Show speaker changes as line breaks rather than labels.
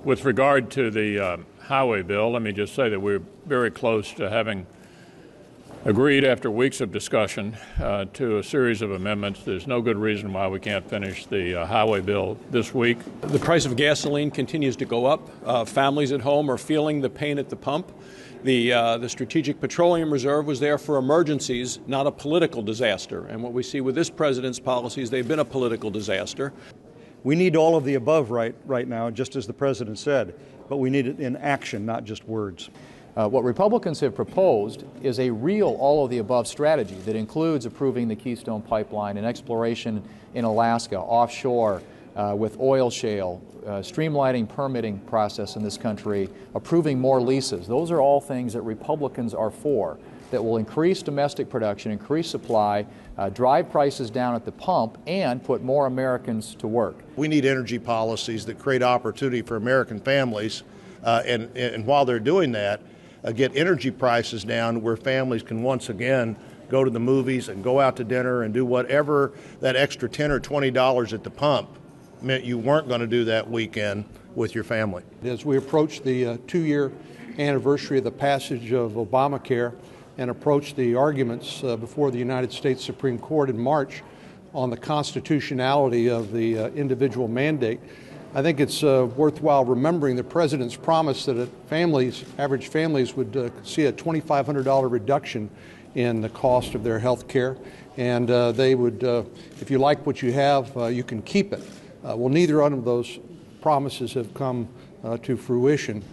With regard to the highway bill, let me just say that we're very close to having agreed after weeks of discussion to a series of amendments. There's no good reason why we can't finish the highway bill this week.
The price of gasoline continues to go up. Families at home are feeling the pain at the pump. The Strategic Petroleum Reserve was there for emergencies, not a political disaster. And what we see with this president's policies, they've been a political disaster.
We need all of the above right now, just as the president said, but we need it in action, not just words.
What Republicans have proposed is a real all-of-the-above strategy that includes approving the Keystone Pipeline and exploration in Alaska, offshore, with oil shale, streamlining permitting process in this country, approving more leases. Those are all things that Republicans are for, that will increase domestic production, increase supply, drive prices down at the pump, and put more Americans to work.
We need energy policies that create opportunity for American families, and while they're doing that, get energy prices down where families can once again go to the movies and go out to dinner and do whatever that extra $10 or $20 at the pump meant you weren't going to do that weekend with your family.
As we approach the 2-year anniversary of the passage of Obamacare and approach the arguments before the United States Supreme Court in March on the constitutionality of the individual mandate, I think it's worthwhile remembering the president's promise that average families would see a $2,500 reduction in the cost of their health care, and they would, if you like what you have, you can keep it. Well, neither one of those promises have come to fruition.